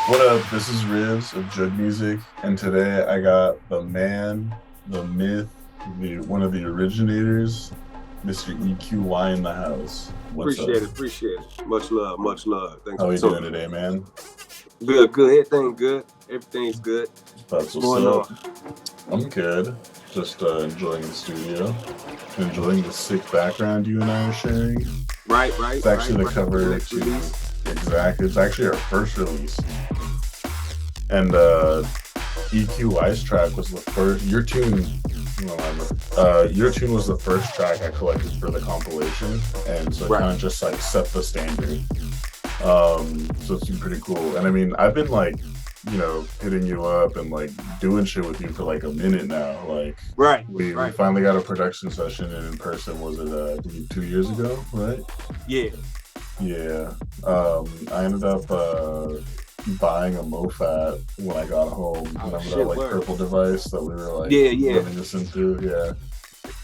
What up? This is Riz of Joog Music, and today I got the man, the myth, the one of the originators, Mr. EQY in the house. What's up? Appreciate it, appreciate it. Much love, much love. Thanks How are for you doing tuning today, in. man? Good, good. Everything good. Everything's good. That's What's what's going up. on? I'm good. Just enjoying the studio, enjoying the sick background you and I are sharing. Right, right, It's right, actually the right. The cover next to release. Exact. It's actually our first release, and EQY's track was the first. Your tune was the first track I collected for the compilation, and so it Right. kind of just like set the standard. So it's been pretty cool. And I mean, I've been like, hitting you up and like doing shit with you for like a minute now. Like Right, we right. finally got a production session in person. Was it I believe 2 years ago, right? Yeah. Yeah. I ended up buying a MoFat when I got home. Oh Remember that shit, like word. purple device that we were like Yeah, yeah. running this into? Yeah.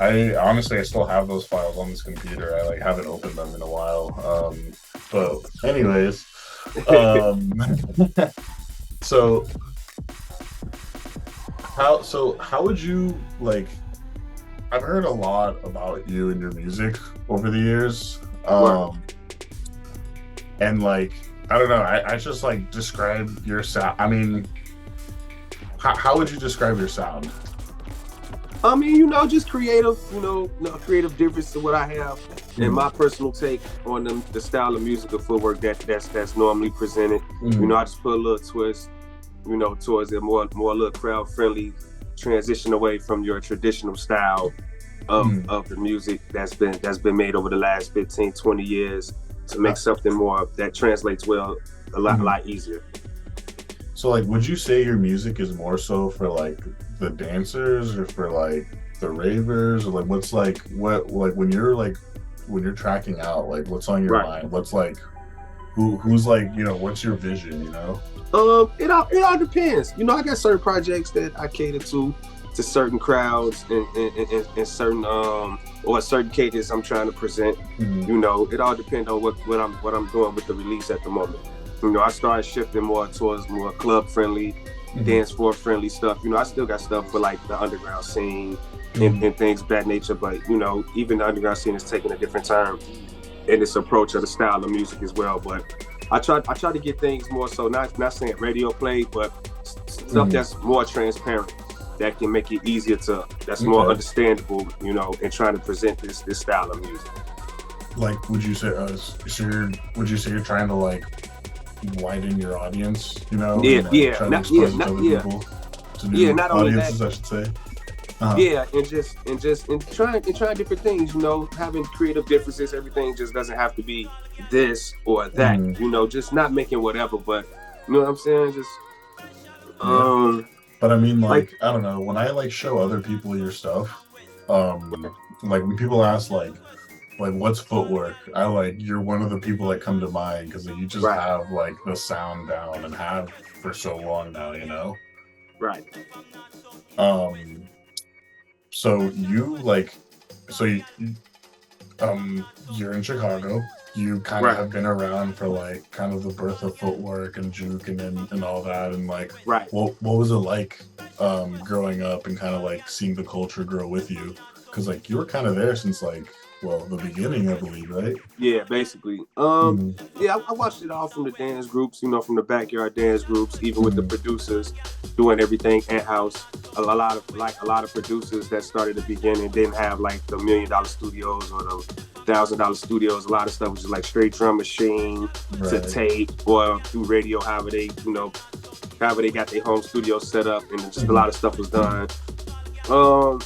I honestly I still have those files on this computer. I like haven't opened them in a while. But anyways, um so how would you like I've heard a lot about you and your music over the years. Word. And like I don't know, I just like describe your sound. I mean, how would you describe your sound? I mean, just creative, no creative difference to what I have and Mm, my personal take on the style of music of footwork that's normally presented. mm, I just put a little twist, towards a more little crowd friendly transition away from your traditional style mm. of the music that's been made over the last 15, 20 years to make Uh, something more that translates well a mm. lot easier. So like, would you say your music is more so for like the dancers or for like the ravers or like what's like what like when you're tracking out like what's on your Right. mind? What's like who's like what's your vision? It all depends. I got certain projects that I cater to certain crowds and certain or certain cadence I'm trying to present. Mm, It all depends on what I'm doing with the release at the moment. I started shifting more towards more club friendly, mm, dance floor friendly stuff. I still got stuff for like the underground scene mm, and things of that nature, but even the underground scene is taking a different turn in its approach of the style of music as well. But I try to get things more so not saying radio play, but stuff mm. that's more transparent, that can make it easier that's more Okay. understandable, in trying to present this style of music. Like, would you say you're trying to like widen your audience, Yeah, and like yeah, try to not yeah, expose it to not other yeah, people, to yeah. new Not only that, audiences, I should say. Uh-huh. yeah, and trying different things. Having creative differences. Everything just doesn't have to be this or that. Mm, Just not making whatever, but you know what I'm saying. Just yeah. um, But I mean, like like, I don't know, when I like show other people your stuff, like when people ask like what's footwork, I like you're one of the people that come to mind because like, you just right, have like the sound down and have for so long now. right, Um, so you like, so you, you're in Chicago. You kind of right, have been around for like kind of the birth of footwork and juke and all that. And like, right. what was it like growing up and kind of like seeing the culture grow with you? Because like you were kind of there since like the beginning, I believe, right? Yeah, basically. Mm, Yeah, I watched it all from the dance groups, from the backyard dance groups, even with the mm, producers doing everything in house. A lot of producers that started at the beginning didn't have like the $1 million studios or the $1,000 studios. A lot of stuff was just like straight drum machine to right. tape or through radio, however they got their home studio set up, and just a Mm, lot of stuff was done.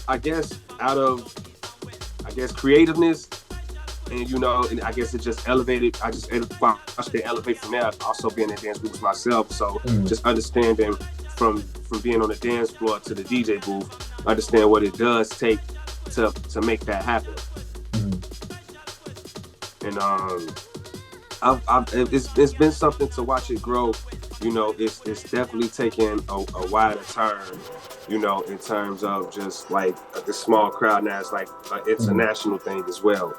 I guess out of creativeness, and I guess it just elevated. I just watched it elevate from there. Also being in dance groups myself, so mm, just understanding from being on the dance floor to the DJ booth, understand what it does take to make that happen. mm, And it's been something to watch it grow. It's definitely taken a wider turn. In terms of just like the small crowd now, it's like an mm. international thing as well.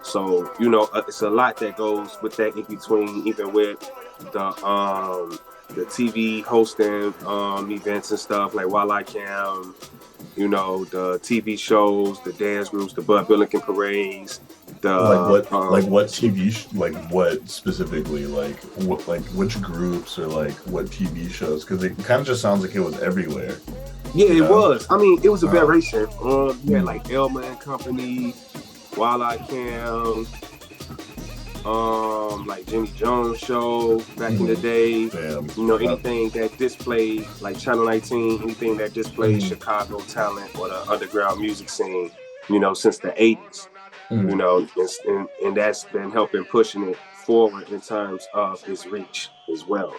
So, it's a lot that goes with that in between, even with the TV hosting events and stuff like While I Can, the TV shows, the dance groups, the Bud Billiken parades, what TV what specifically, which groups or like what TV shows, because it kind of just sounds like it was everywhere. Yeah, it was. I mean, it was a variation. You had like Elma and Company, While I Can, like Jimmy Jones show back in the day. Damn. Anything that displayed like Channel 19, anything that displayed Chicago talent or the underground music scene, since the 80s. And that's been helping pushing it forward in terms of its reach as well.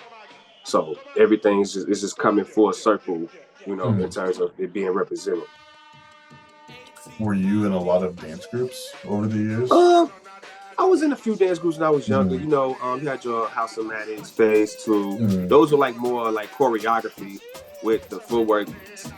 So everything is just coming full circle, in terms of it being represented. Were you in a lot of dance groups over the years? I was in a few dance groups when I was younger. You had your House of Maddox, Phase 2. Those were like more like choreography with the footwork,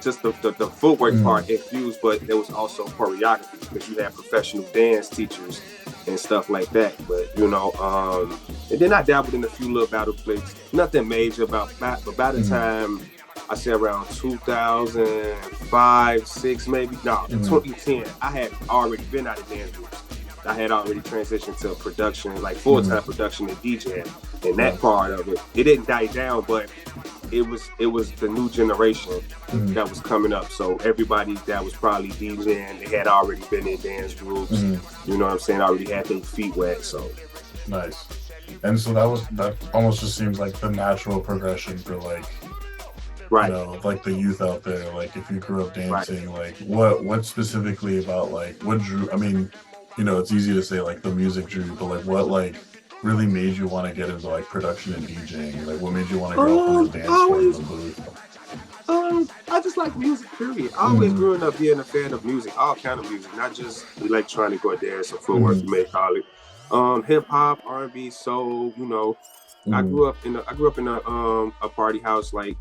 just the footwork part infused, but there was also choreography because you had professional dance teachers and stuff like that. But and then I dabbled in a few little battle plays, nothing major but by the time I say around 2005, 6 maybe, 2010, I had already been out of dance groups. I had already transitioned to production, like full-time production and DJing, and that part of it didn't die down, but it was the new generation that was coming up. So everybody that was probably DJing, they had already been in dance groups. You know what I'm saying? Already had their feet wet. So nice. And so that almost just seems like the natural progression for like, like the youth out there. Like if you grew up dancing, like what specifically about like what drew? I mean, it's easy to say like the music drew, but like what like really made you want to get into like production and DJing? Like what made you want to go from the dance floor to the booth? I just like music, period. I always grew up being a fan of music, all kind of music, not just electronic or dance or footwork, you may call it. Hip hop, R&B, soul, I grew up in a party house, like,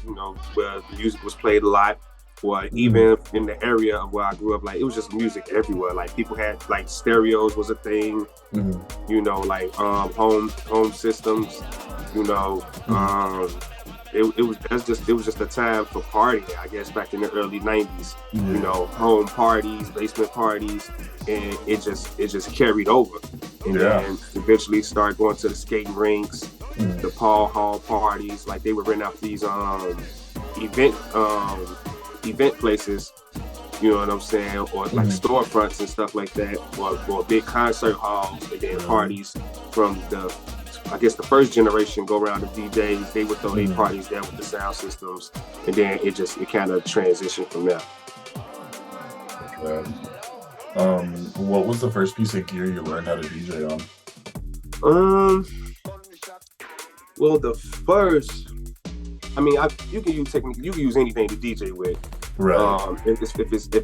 where the music was played a lot. Or even in the area of where I grew up, like it was just music everywhere. Like people had like stereos was a thing, like home systems, it was just a time for partying, I guess, back in the early 90s. Home parties, basement parties, and it just carried over. And then eventually started going to the skating rinks, the Paul Hall parties. Like they would rent out these event places, you know what I'm saying, or like storefronts and stuff like that, or big concert halls, and then parties from the first generation go around the DJs. They would throw their parties there with the sound systems, and then it kind of transitioned from there. What was the first piece of gear you learned how to DJ on? Well, the first, I mean, you can use anything to DJ with. Right. If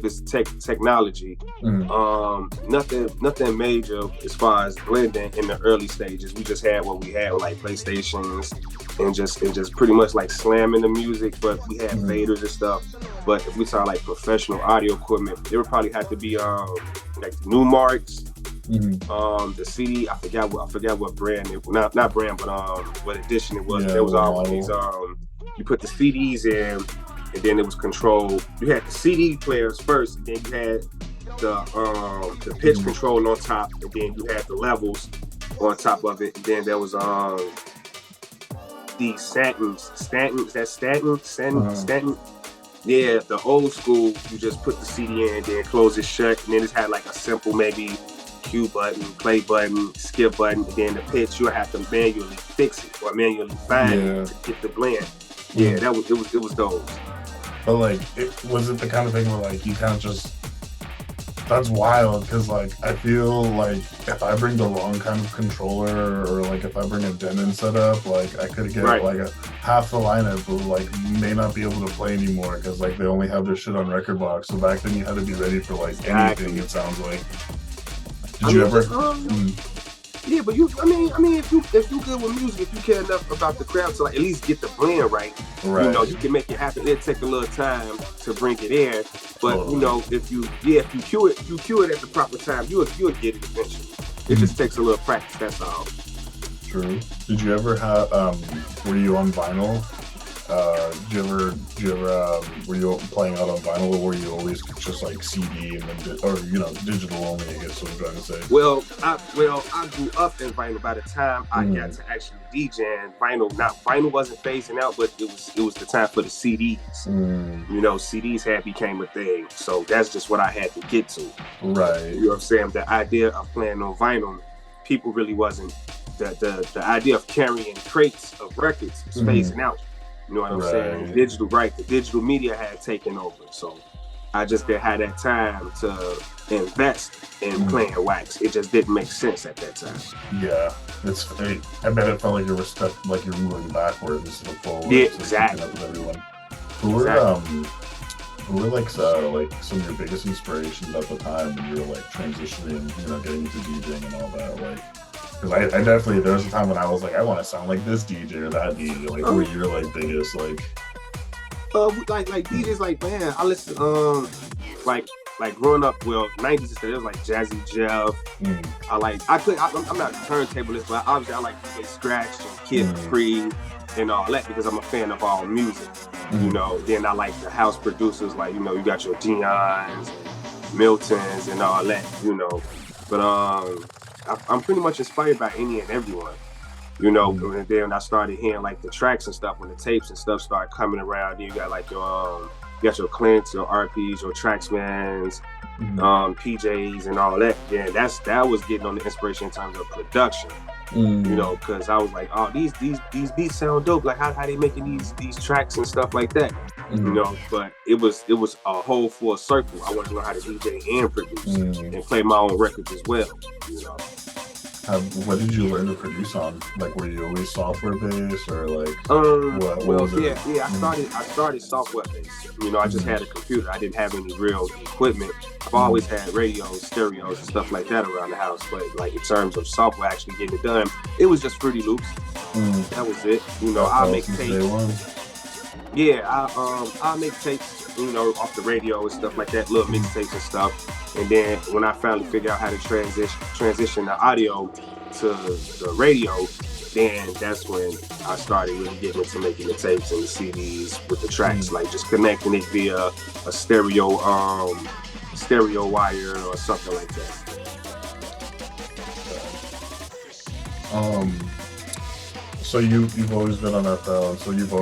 it's technology, nothing major as far as blending in the early stages. We just had what we had, like PlayStations, and just pretty much like slamming the music. But we had faders and stuff. But if we saw like professional audio equipment, it would probably have to be like Newmarks. The CD, I forgot what brand it, not brand, but what edition it was. There was always you put the CDs in, and then it was controlled. You had the CD players first, and then you had the pitch control on top, and then you had the levels on top of it. And then there was the Stanton. Yeah, the old school. You just put the CD in, and then close it shut, and then it had like a simple maybe cue button, play button, skip button, and then the pitch you'll have to manually fix it or manually find it to get the blend. Yeah, it was those. But like, was it the kind of thing where like you kind of just, that's wild, because like I feel like if I bring the wrong kind of controller, or like if I bring a Denon setup, like I could get like a half the lineup who like may not be able to play anymore because like they only have their shit on record box. So back then you had to be ready for like anything. It sounds like. Did you ever? Yeah, but if you good with music, if you care enough about the crowd to like at least get the blend right, you can make it happen. It'll take a little time to bring it in, but if you cue it at the proper time, you'll get it eventually. It just takes a little practice. That's all. True. Did you ever have were you on vinyl? Were you playing out on vinyl, or were you always just like CD and then or digital only? I guess what I'm trying to say. Well, I grew up in vinyl. By the time I got to actually DJing, vinyl wasn't phasing out, but it was the time for the CDs. CDs had became a thing, so that's just what I had to get to. Right. You know what I'm saying? The idea of playing on vinyl, people really wasn't. The idea of carrying crates of records is phasing out. You know what I'm saying? The digital media had taken over. So I just didn't have that time to invest in playing wax. It just didn't make sense at that time. Yeah. I bet it felt like you were stuck, like you're moving backwards instead of forward. Yeah, exactly. Up with everyone. Who were like some of your biggest inspirations at the time when you were like transitioning, getting into DJing and all that? Like, because I definitely, there was a time when I was like, I want to sound like this DJ or that DJ. Like, who were your like biggest like? Like DJs, like, man, I listen like growing up, 90s, it was like Jazzy Jeff. I'm not a turntablist, but obviously I like to play Scratch and Kid Free and all that because I'm a fan of all music. Then I like the house producers, like, you got your Dion's, Miltons and all that, But I'm pretty much inspired by any and everyone, And then I started hearing like the tracks and stuff when the tapes and stuff started coming around. Then you got like your Clint's, your RPs, your Traxmans, PJs, and all that. Yeah, that was getting on the inspiration in terms of production. Because I was like, oh, these beats sound dope. Like how they making these tracks and stuff like that. But it was a whole full circle. I wanted to learn how to DJ and produce and play my own records as well. What did you learn to produce on? Like, were you always software based or like? What was it? Yeah. I started software based. I just had a computer. I didn't have any real equipment. I've always had radios, stereos, and stuff like that around the house. But like in terms of software actually getting it done, it was just Fruity Loops. That was it. I'll make tapes. Yeah, I'll make tapes, off the radio and stuff like that, little mixtapes and stuff. And then when I finally figured out how to transition the audio to the radio, then that's when I started really getting into making the tapes and the CDs with the tracks, like just connecting it via a stereo wire or something like that. So you've always been on FL, and so you've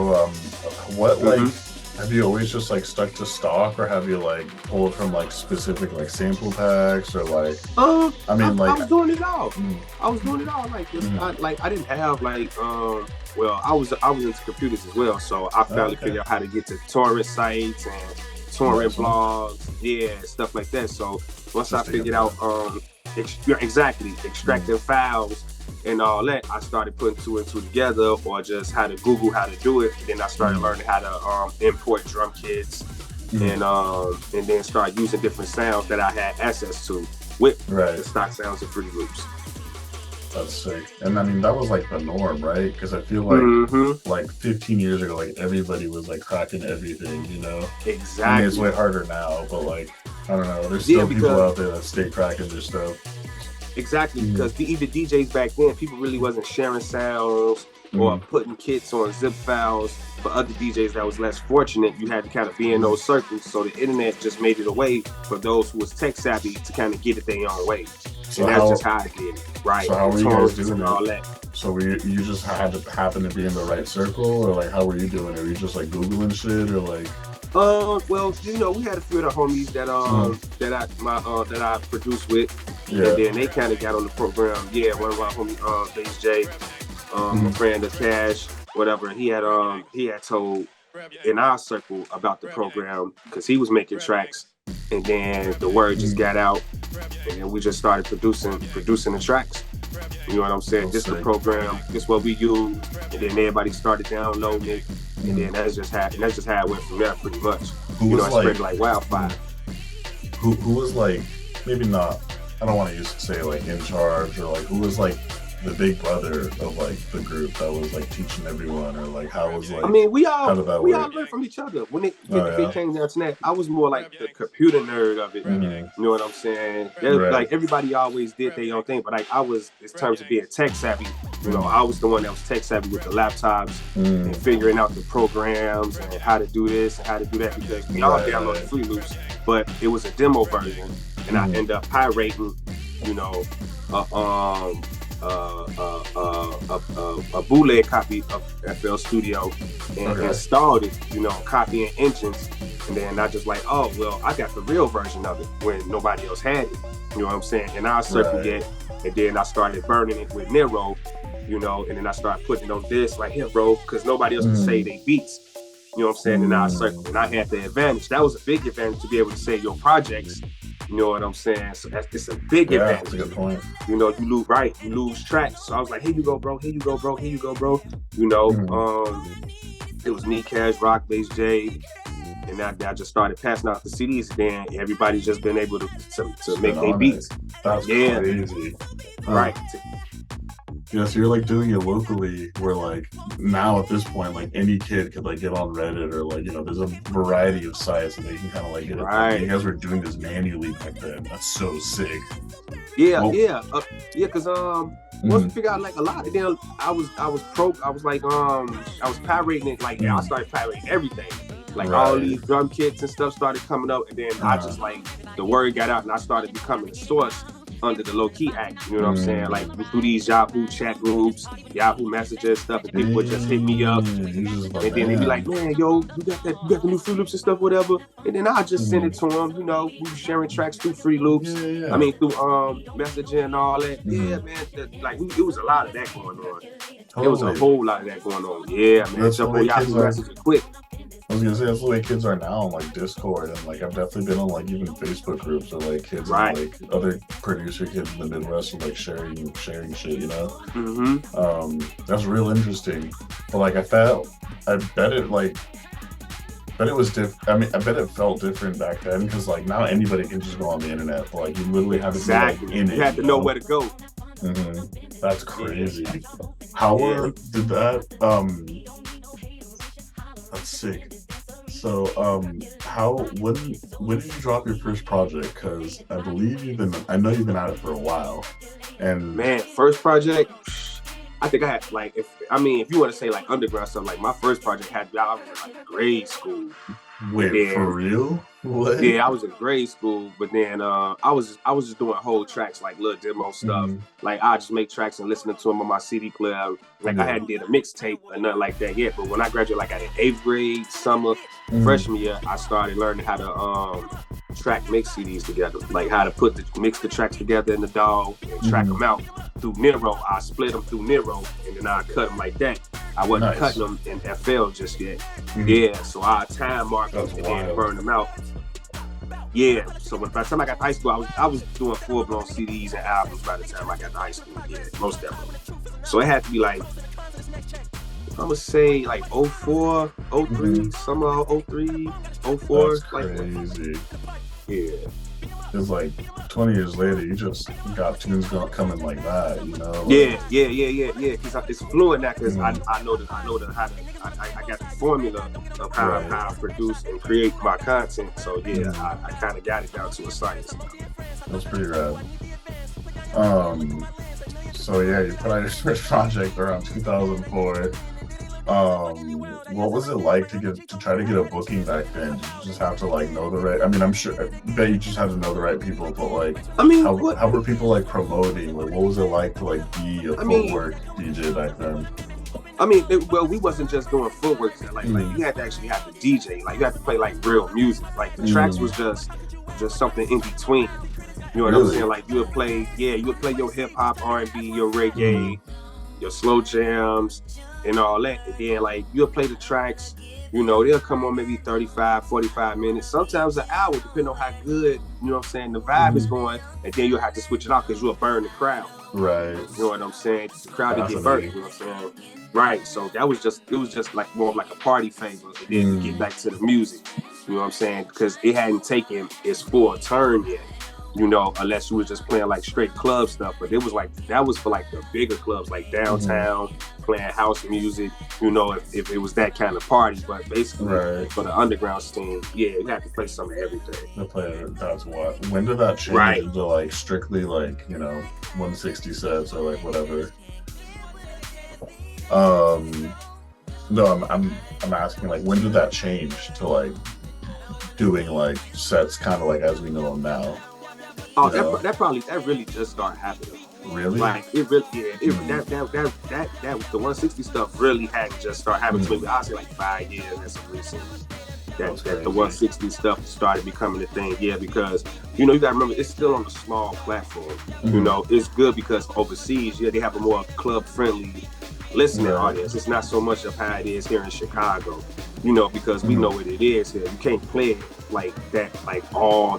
have you always just like stuck to stock, or have you like pulled from like specific like sample packs, or like? I was doing it all. I was doing it all. Like I didn't have like I was into computers as well, so I finally figured out how to get to torrent sites and torrent blogs, stuff like that. So once I figured out extracting files and all that, I started putting two and two together, or just how to Google how to do it. And then I started learning how to import drum kits and then start using different sounds that I had access to with the stock sounds of Fruity Loops. That's sick. And I mean, that was like the norm, right? Because I feel like like 15 years ago, like everybody was like cracking everything, Exactly. I mean, it's way harder now, but like, I don't know. There's still people out there that stay cracking their stuff. Exactly, because even DJs back then, people really wasn't sharing sounds or putting kits on zip files. For other DJs that was less fortunate, you had to kind of be in those circles. So the internet just made it a way for those who was tech savvy to kind of get it their own way. So and that's just how I did it, right? So how were you guys doing all that? So you just had to happen to be in the right circle, or like how were you doing it? Were you just like Googling shit, or like? We had a few of the homies that I produced with, and then they kind of got on the program. Yeah, one of our homies, Bass J, a friend of Cash, whatever. He had told in our circle about the program because he was making tracks, and then the word just got out, and then we just started producing the tracks. You know what I'm saying? Just the program, just what we use, and then everybody started downloading it, and then that's just how it went from there, pretty much. It spread like wildfire. Who was like, maybe not? I don't want to say like in charge, or like who was like the big brother of like the group that was like teaching everyone, or like how was I like mean, how did that we work? all learn from each other. When Oh it yeah. came down to that, I was more like the computer nerd of it. Mm-hmm. You know what I'm saying? Right. Like everybody always did their own thing, but like I was, in terms of being tech savvy, you know, I Mm-hmm. was the one that was tech savvy with the laptops and Mm-hmm. figuring out the programs and how to do this and how to do that, because we all Right, downloaded right. Free Loops, but it was a demo version, and I Mm-hmm. end up pirating, you know, uh, um, a bootleg copy of FL Studio and Okay. installed it, you know, copying engines. And then I just like, oh, well, I got the real version of it when nobody else had it. You know what I'm saying? And I circled Right. it, and then I started burning it with Nero, you know, and then I started putting it on this right here, bro, because nobody else could say Mm-hmm. they beats. You know what I'm saying? And I circled, and I Mm-hmm. had the advantage. That was a big advantage to be able to say your projects. You know what I'm saying? So it's a big Yeah, that's a advantage. good point. You know, you lose tracks. So I was like, here you go, bro. Here you go, bro. Here you go, bro. You know, Mm-hmm. it was me, Cash, Rock, Bass J, and that I just started passing out the CDs. Then everybody's just been able to Spit make their on it. beats. That's Yeah, crazy. Huh. right. Yeah, so you're like doing it locally where like now at this point, like any kid could like get on Reddit or like, there's a variety of sites and they can kind of like get it done. You Right. guys were doing this manually back then. That's so sick. Yeah, Well, yeah, yeah. Cause once we mhm, figured out like a lot, and then I was like I was pirating it. Like I mhm, started pirating everything. Like all right. these drum kits and stuff started coming up, and then I Uh, just like the word got out, and I started becoming a source under the Low Key Act. You know what I'm saying? Like mm, through these Yahoo chat groups, Yahoo Messages stuff, and people would just hit me up, you just like, and then they be like, man. man, yo, you got the new Free Loops and stuff, whatever. And then I just send Mhm. it to them. You know, we sharing tracks through Free Yeah, Loops. I yeah. mean, through messaging and all that. Yeah, Mhm. man. It was a lot of that going on. It was a Totally. whole lot of that going on. Yeah, man. That's the Jump on way kids Yahoo are. Messenger quick. I was gonna say that's the way kids are now on like Discord, and like I've definitely been on like even Facebook groups of like kids and Right. like other producer kids in the Midwest and like sharing shit, Mm-hmm. That's real interesting. But like I bet it like bet it was I mean, I bet it felt different back then because like now anybody can just go on the internet, but like you literally have to be like Exactly. in You it, had to know where to go. That's Yeah. crazy. How Yeah. did that That's sick. So, how when did you drop your first project? Because I know you've been at it for a while, and Man, first project. I think I had like if you want to say like underground stuff, like my first project I was in like grade school. And wait, for then real? What? yeah, I was in grade school, but then I was just doing whole tracks, like little demo stuff. Hmm. Like I just make tracks and listening to them on my CD player. Like I Yeah. hadn't did a mixtape or nothing like that yet. But when I graduated, like at 8th grade, summer, Hmm. freshman year, I started learning how to track mix CDs together, like how to mix the tracks together in the DAW and track Hmm. them out through Nero. I split them through Nero, and then I cut them like that. I wasn't Nice. cutting them in FL just yet. Mhm. Yeah, so I time mark them That's and then wild. burn them out. Yeah, so by the time I got to high school, I was doing full blown CDs and albums by the time I got to high school. Yeah, most definitely. So it had to be like I'm gonna say like 04, 03, Mhm. summer 03, 04, That's like crazy. yeah. It's like 20 years later, you just got tunes coming like that, Yeah, yeah. Because it's fluid now. Because Mhm. I know how to. I got the formula of Right. how I produce and create my content. So yeah, Mhm. I kind of got it down to a science. That's pretty rad. So yeah, you put out your first project around 2004. What was it like to try to get a booking back then? Did you just have to like know the right? I mean, I bet you just had to know the right people, but like, I mean, how were people like promoting? Like, what was it like to like be a I mean, Footwork DJ back then? well, we wasn't just doing footwork. Like you had to actually have the DJ. Like you had to play like real music. Like the tracks was just something in between. You know what I'm Really? saying? Like you would play your hip hop, R&B, your Mm, reggae, your slow jams, and all that. And then like you'll play the tracks. You know, they'll come on maybe 35, 45 minutes, sometimes an hour, depending on how good, you know what I'm saying, the vibe is going. And then you'll have to switch it off because you'll burn the crowd. right. You know what I'm saying? The crowd didn't get burnt, you Fascinating. know what I'm saying? Right. So it was just like more of like a party favor. And then to get Mm, back to the music, you know what I'm saying? Because it hadn't taken its full turn yet. unless you was just playing like straight club stuff. But it was like, that was for like the bigger clubs, like downtown, playing house music, if it was that kind of party. But basically, for the underground scene, you had to play some of everything. That's what. When did that change into like strictly like 160 sets or like whatever? No, I'm asking like when did that change to like doing like sets kind of like as we know them now? Oh, that really just started happening. Really? Like it really, that the 160 stuff really had to just start happening. Maybe I'll say like 5 years. That's recent. That the 160 stuff started becoming a thing. Yeah, because you gotta remember it's still on a small platform. It's good because overseas, they have a more club friendly listening audience. It's not so much of how it is here in Chicago. Because we know what it is here. You can't play it like that, like all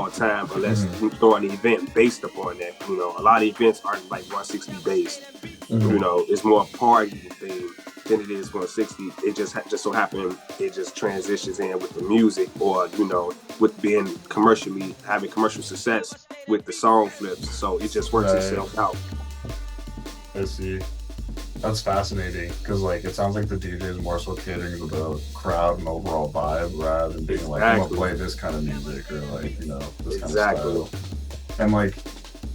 time, unless you throw an event based upon that. A lot of events aren't like 160 based. It's more party thing than it is 160. It just so happened it just transitions in with the music, or with being having commercial success with the song flips. So it just works itself out. I see. That's fascinating because like it sounds like the DJ is more so catering to the crowd and overall vibe rather than being like, I'm gonna play this kind of music or like this kind of style. And like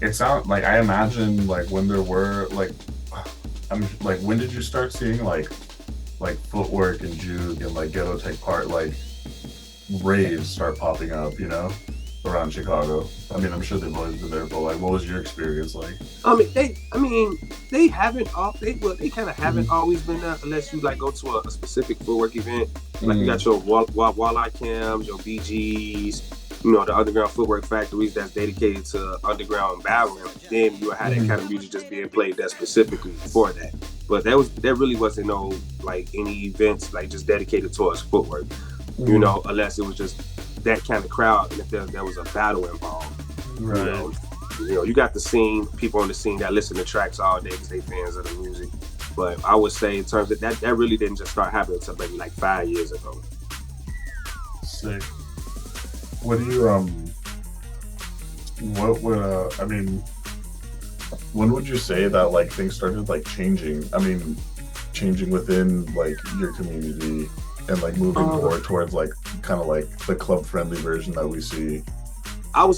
it sounds like, I imagine like when there were like, when did you start seeing like Footwork and Juke and like Ghetto Tech Part like raves start popping up, around Chicago? I mean, I'm sure they've always been there, but like, what was your experience like? They haven't kind of haven't always been there, unless you like go to a specific Footwork event. Like you got your Walleye Cams, your BGs, the underground Footwork factories that's dedicated to underground battling. Then you had that kind of music just being played that specifically for that. But there really wasn't no like any events like just dedicated towards Footwork, unless it was just that kind of crowd, and if there was a battle involved. You got the scene, people on the scene that listen to tracks all day because they fans of the music. But I would say in terms of that really didn't just start happening until maybe like 5 years ago. Sick. What do you what would I mean, when would you say that like things started like changing? I mean, changing within like your community and like moving more towards like kind of like the club friendly version that we see? I would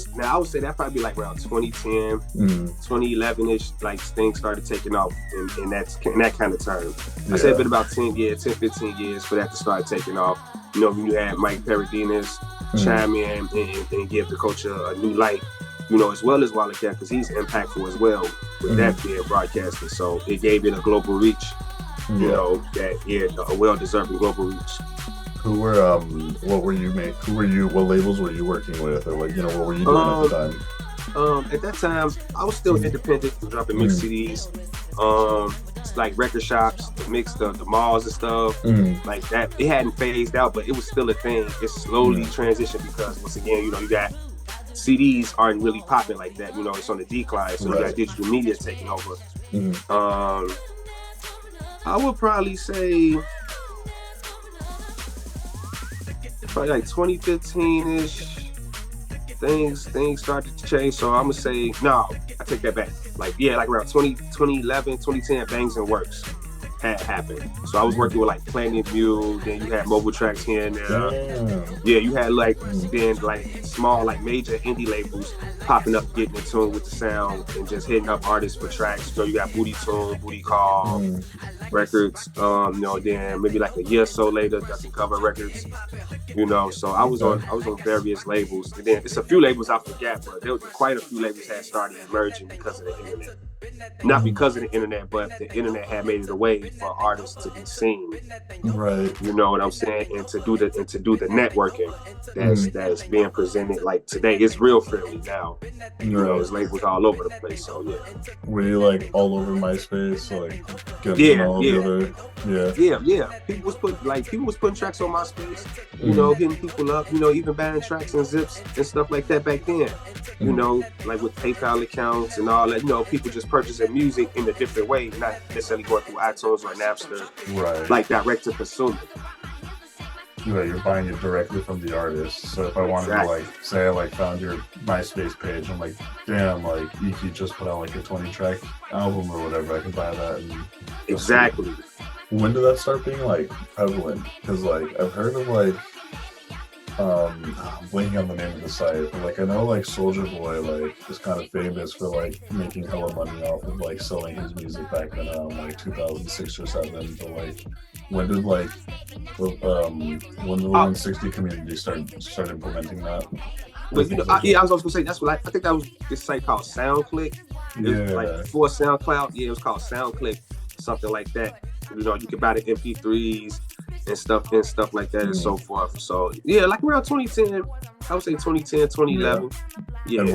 say that probably like around 2010, 2011-ish, like things started taking off in that kind of term. I said it's been about 10, 15 years for that to start taking off. When you had Mike Paradinas chime in and give the culture a new light, as well as Walleye Cat, because he's impactful as well with that being broadcasted. So it gave it a global reach, a well-deserved global reach. Who were what labels were you working with, or like what were you doing at the time? At that time I was still independent, dropping mix CDs, like record shops, the malls and stuff like that. It hadn't phased out, but it was still a thing. It slowly transitioned because once again, you got CDs aren't really popping like that. It's on the decline, so you got digital media taking over. I would probably say probably like 2015-ish, things started to change. So I'm gonna say, no, I take that back. Like around 2011, 2010, Bangs and Works had happened. So I was working with like Planet View, then you had mobile tracks here and there. Yeah, you had like then like small like major indie labels popping up, getting in tune with the sound and just hitting up artists for tracks. So you got Booty Tune, Booty Call records, then maybe like a year or so later, Dustin Cover Records, so I was on various labels, and then it's a few labels I forgot, but there was quite a few labels had started emerging because of the internet. Not because of the internet, but the internet had made it a way for artists to be seen. Right. You know what I'm saying? And to do the networking that's being presented like today. It's real friendly now. There's labels all over the place. So yeah. Were you like all over MySpace, like getting all the other? Yeah. People was putting tracks on MySpace. Hitting people up. Even buying tracks and zips and stuff like that back then. Like with PayPal accounts and all that. People just purchasing music in a different way, not necessarily going through iTunes or Napster, like direct to consumer. you're buying it directly from the artist. So if I wanted to Exactly. like say I like found your MySpace page, I'm like, damn, like Iki just put out like a 20 track album or whatever, I can buy that and that's sweet. Exactly. When did that start being like prevalent? Because like I've heard of like I'm blanking on the name of the site, but like I know like Soldier Boy like is kind of famous for like making hella money off of like selling his music back then around like 2006 or 7. But like when did like when the Uh, 160 community start implementing that but with you know, things like yeah, I that? was also gonna say that's what I think that was this site called SoundClick. It was like Yeah. before SoundCloud. Yeah, it was called SoundClick, something like that. You know, you could buy the MP3s and stuff like that and Hmm. so forth. So yeah, like around 2010, I would say 2010, Yeah. 2011. And Yeah.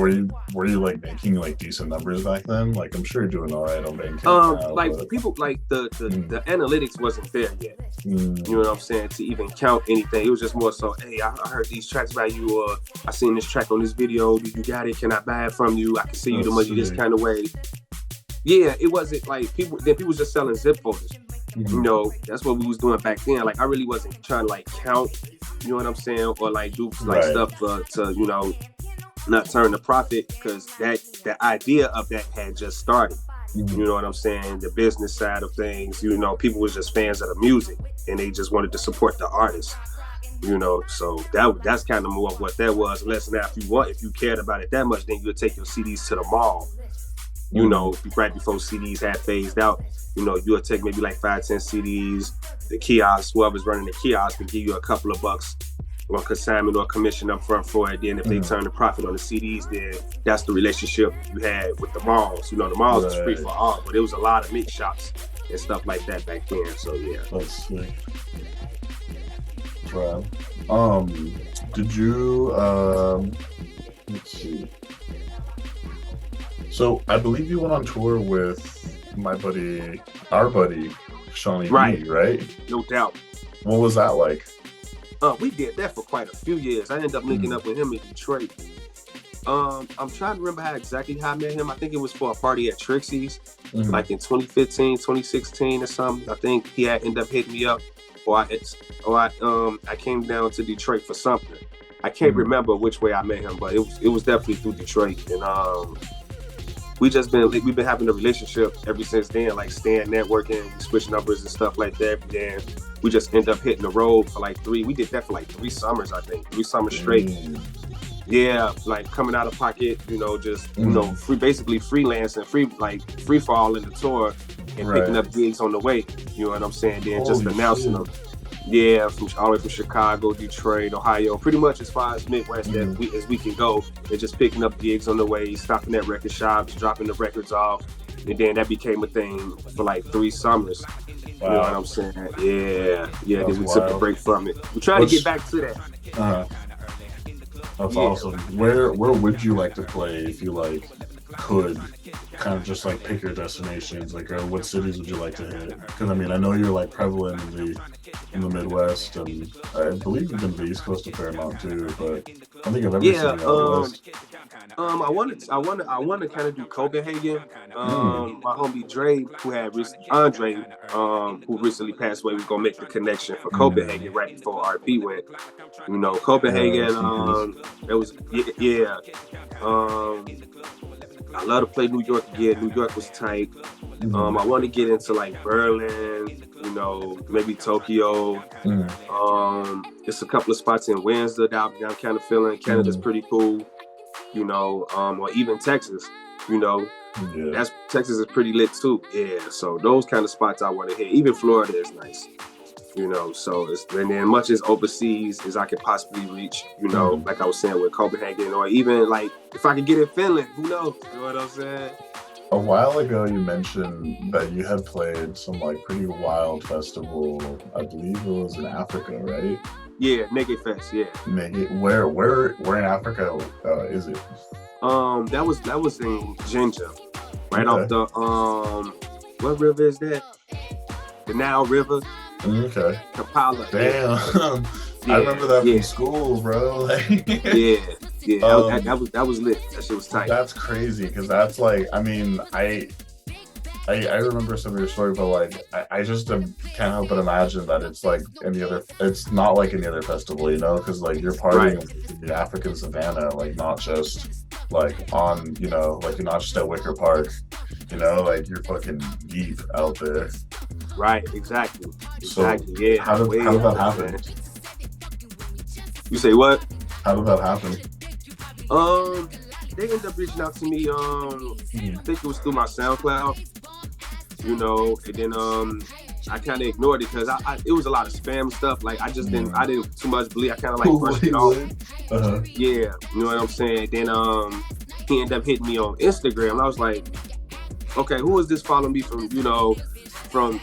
were you like making like decent numbers back then? Like I'm sure you're doing all right on Bandcamp now, Like but people like mm, the analytics wasn't there yet. You know mm, what I'm saying? To even count anything, it was just more so, hey, I heard these tracks by you, or I seen this track on this video. Do you got it? Can I buy it from you? I can see you the that's money this sick. kind of way. Yeah, it wasn't like people. Then people was just selling zip folders. You Mm, know, that's what we was doing back then. Like I really wasn't trying to like count. You know what I'm saying? Or like do like right. stuff to not turn the profit, because the idea of that had just started. You Mm, know what I'm saying? The business side of things, people was just fans of the music and they just wanted to support the artist. So that's kind of more of what that was. Unless now if you cared about it that much, then you would take your CDs to the mall. mm, Right before CDs had phased out. You would take maybe like 5-10 CDs. The kiosk, whoever's running the kiosk, can give you a couple of bucks on consignment or commission up front for it. Then if they mm, turn the profit on the CDs, then that's the relationship you had with the malls. The malls was free right. for all, but it was a lot of mix shops and stuff like that back then. So yeah. That's sick. Right. Did you let's see. So I believe you went on tour with our buddy, Shawnee Right, B, right? no doubt. What was that like? We did that for quite a few years. I ended up linking Mm, up with him in Detroit. I'm trying to remember how I met him. I think it was for a party at Trixie's, mm, like in 2015, 2016 or something. I think he had ended up hitting me up, or I came down to Detroit for something. I can't mm, remember which way I met him, but it was definitely through Detroit. And we've been having a relationship ever since then, like staying networking, we switch numbers and stuff like that. And then we just end up hitting the road for like three. We did that for like 3 summers, I think, 3 summers straight. mm, Yeah, like coming out of pocket, just mm. basically freelancing, free falling the tour and picking Right. up gigs on the way. You know what I'm saying? Then just Holy announcing shit. them. Yeah, from all the way from Chicago, Detroit, Ohio, pretty much as far as Midwest Mm, as we can go. And just picking up gigs on the way, stopping at record shops, dropping the records off, and then that became a thing for like 3 summers. You know what wow. I'm saying? Yeah, yeah. That's Then we took a wild. break from it. We're trying to get What's back to that. uh that's Yeah. awesome. Where would you like to play if you like could kind of just like pick your destinations? Like, what cities would you like to hit? Because I mean, I know you're like prevalent in the Midwest, and I believe you've been to the East Coast a fair amount too. But I don't think I've ever Yeah. seen you out west. I want to kind of do Copenhagen. Mm, My homie Dre, Andre, who recently passed away, was gonna make the connection for mm. Copenhagen right before RP went. Yeah, Copenhagen. rest in peace. It was yeah. Um, I love to play New York again. New York was tight. Mm, I want to get into like Berlin. Maybe Tokyo. mm, There's a couple of spots in Windsor that I'm kind of feeling. Canada's mm. pretty cool. Or even Texas. You know, Yeah. that's Texas is pretty lit too. Yeah, so those kind of spots I want to hit. Even Florida is nice. So and then much as overseas as I could possibly reach. Mm. Like I was saying with Copenhagen, or even like if I could get in Finland, who knows? You know what I'm saying? A while ago, you mentioned that you had played some like pretty wild festival. I believe it was in Africa, right? Yeah, Nigga Fest. Yeah. Where in Africa is it? That was in Ginger, right off Okay. the what river is that? The Nile River, Okay. Kampala. Yeah, Damn. I yeah, remember that from yeah, school, bro. yeah, yeah. That, um, that was lit. That shit was tight. that's crazy because that's like, I mean, I remember some of your story, but like I just can't help but imagine that it's like any other. It's not like any other festival, you know, because like you're Right, partying in the African savannah, like not just like on, you know, like you're not just at Wicker Park, you know, like you're fucking deep out there. right, exactly, So exactly. Yeah, way how did that out, happen? man. You say what? How did that happen? Um, they ended up reaching out to me. I think it was through my SoundCloud, you know, and then I kind of ignored it because it was a lot of spam stuff. Like I didn't too much believe. I kind of like brushed it off. Uh-huh. Yeah, you know what I'm saying. Then he ended up hitting me on Instagram. I was like, okay, who is this following me from, you know, from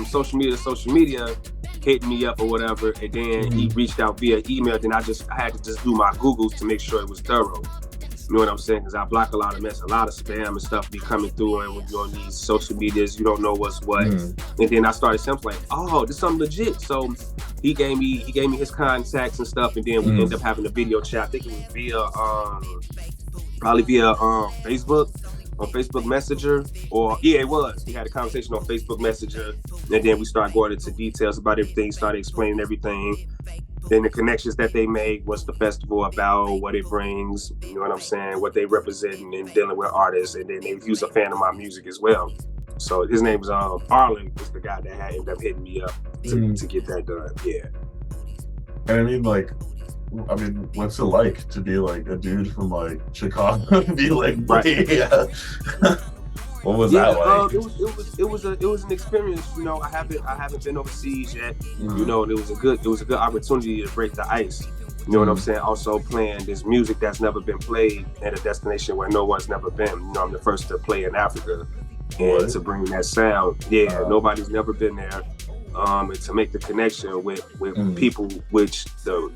social media to social media, hitting me up or whatever. And then he reached out via email. Then I had to just do my Googles to make sure it was thorough. You know what I'm saying? Because I block a lot of mess, a lot of spam and stuff be coming through, and when you're on these social medias, you don't know what's what. And then I started saying, like, oh, this is something legit. So he gave me his contacts and stuff, and then we ended up having a video chat. I think it was probably via Facebook, on Facebook Messenger, or yeah, it was. We had a conversation on Facebook Messenger, and then we started going into details about everything, started explaining everything. Then the connections that they made, what's the festival about, what it brings, you know what I'm saying, what they represent in dealing with artists, and then he was a fan of my music as well. So his name was Arlen, was the guy that had ended up hitting me up to get that done. Yeah. And I mean, like, what's it like to be like a dude from like Chicago and be like, right. Yeah. What was that like? It was an experience. You know, I haven't been overseas yet. You know, and it was a good opportunity to break the ice. You know what I'm saying? Also playing this music that's never been played at a destination where no one's never been. You know, I'm the first to play in Africa, and to bring that sound. Yeah, nobody's never been there. And to make the connection with people, which the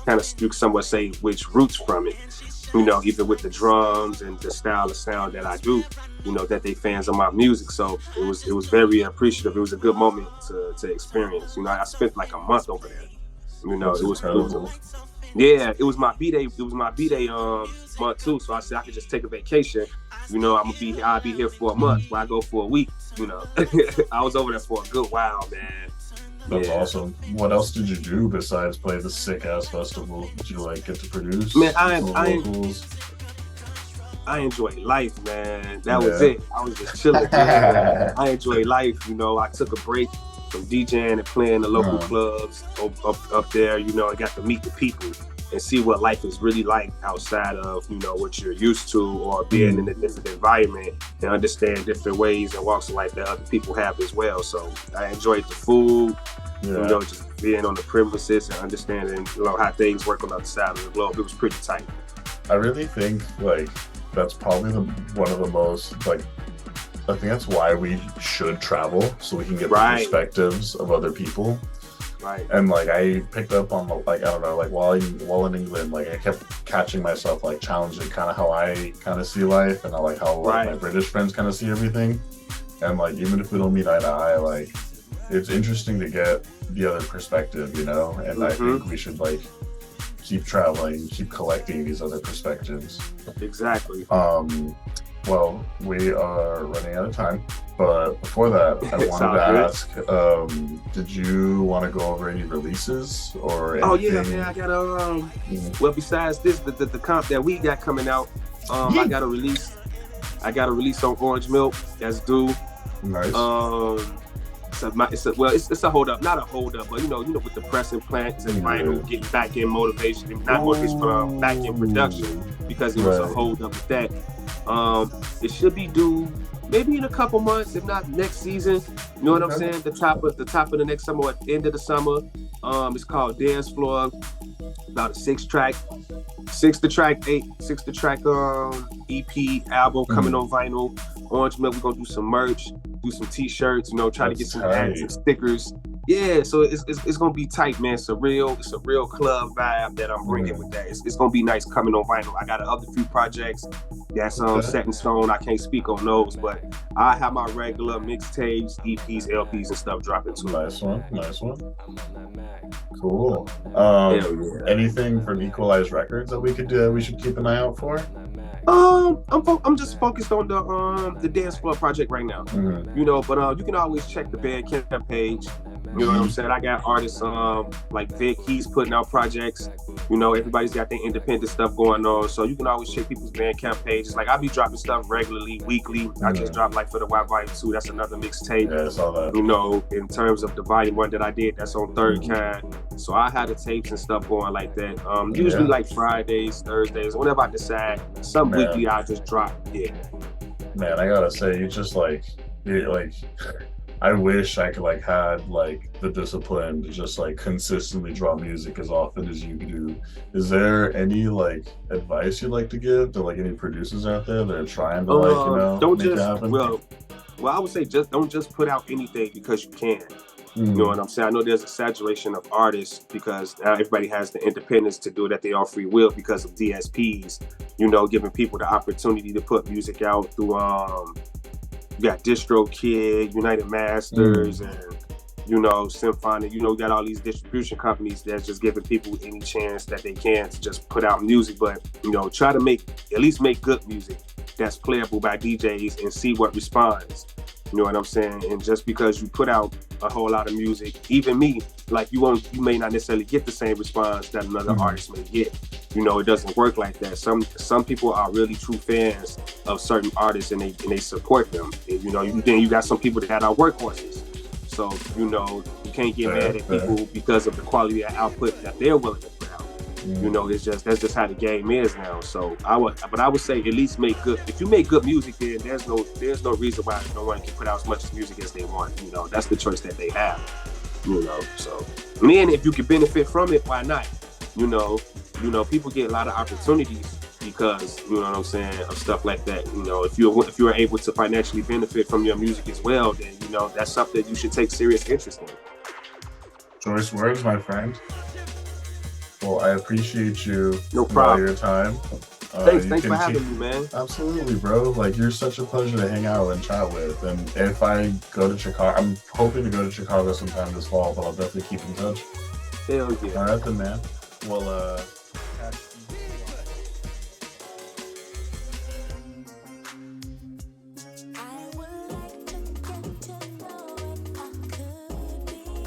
kind of you somewhat say which roots from it. You know, even with the drums and the style of sound that I do, you know, that they fans of my music. So it was very appreciative. It was a good moment to experience. You know, I spent like a month over there. You know, it was my B-Day. It was my B-Day month too. So I said I could just take a vacation. You know, I'll be here for a month, but I go for a week, you know. I was over there for a good while, man. That's awesome. What else did you do besides play the sick ass festival? Did you like get to produce? Man, I enjoy life, man. That was it. I was just chilling. I enjoy life. You know, I took a break from DJing and playing the local clubs up there. You know, I got to meet the people and see what life is really like outside of, you know, what you're used to, or being in a different environment, and understand different ways and walks of life that other people have as well. So I enjoyed the food, you know, just being on the premises and understanding, you know, how things work on the other side of the globe. It was pretty tight. I really think like that's probably one of the most like, I think that's why we should travel, so we can get the perspectives of other people. Right. And like I picked up on like, I don't know, like while in England, like I kept catching myself like challenging kind of how I kind of see life, and how like, my British friends kind of see everything. And like even if we don't meet eye to eye, like it's interesting to get the other perspective, you know. And I think we should like keep traveling, keep collecting these other perspectives. Exactly. Well, we are running out of time, but before that, I wanted to ask, did you want to go over any releases or anything? Oh yeah, man, I got well, besides this, the comp that we got coming out, I got a release on Orange Milk that's due. Nice. It's a hold up, not a hold up, but you know, with the pressing plants and vinyl, getting back in motivation, not motivation, but back in production, because it was a hold up with that. It should be due maybe in a couple months, if not next season. You know what I'm saying? The top of the next summer, or at the end of the summer. It's called Dance Floor. About a 6-track EP album coming on vinyl. Orange Milk, we're gonna do some merch, do some t-shirts, you know, try to get some hats and stickers. Yeah, so it's gonna be tight, man. It's a real club vibe that I'm bringing with that. It's gonna be nice coming on vinyl. I got other few projects that's Okay. set in stone. I can't speak on those, but I have my regular mixtapes, EPs, LPs, and stuff dropping too. Nice one, nice one. Cool. Hell yeah. Anything from Equalized Records that we could do? We should keep an eye out for. I'm just focused on the dance floor project right now. Mm-hmm. You know, but you can always check the Bandcamp page. You know what I'm saying? I got artists like Vic, he's putting out projects. You know, everybody's got their independent stuff going on. So you can always check people's Bandcamp pages. Like I'll be dropping stuff regularly, weekly. Mm-hmm. I just dropped like for the Y Volume 2, that's another mixtape. Yeah, I saw that. You know, in terms of the Volume 1 that I did, that's on Third Kind. So I had the tapes and stuff going like that. Usually like Fridays, Thursdays, whenever I decide. Some weekly I just drop. Yeah. Man, I gotta say, you just like I wish I could like had like the discipline to just like consistently draw music as often as you do. Is there any like advice you'd like to give to like any producers out there that are trying to don't make just it happen? well I would say don't just put out anything because you can. You know what I'm saying? I know there's a saturation of artists because now everybody has the independence to do it at their own free will because of DSPs, you know, giving people the opportunity to put music out through you got DistroKid, United Masters, and you know, Symphonic. You know, you got all these distribution companies that's just giving people any chance that they can to just put out music. But you know, try to at least make good music that's playable by DJs and see what responds. You know what I'm saying? And just because you put out a whole lot of music, even me, like you may not necessarily get the same response that another artist may get. You know, it doesn't work like that. Some people are really true fans of certain artists and they support them. And you know, then you got some people that are workhorses. So, you know, you can't get mad at people because of the quality of output that they're willing to put out. You know, that's just how the game is now. So I would say at least make good. If you make good music, then there's no reason why no one can put out as much music as they want. You know, that's the choice that they have. You know, so and then if you can benefit from it, why not? You know, people get a lot of opportunities because you know what I'm saying of stuff like that. You know, if you're able to financially benefit from your music as well, then you know that's something you should take serious interest in. Choice words, my friend. Well, I appreciate you. No problem. Your time. Thanks for having me, man. Absolutely, bro. Like you're such a pleasure to hang out and chat with. And if I go to Chicago, I'm hoping to go to Chicago sometime this fall, but I'll definitely keep in touch. Hell yeah. All right, then, man. Well,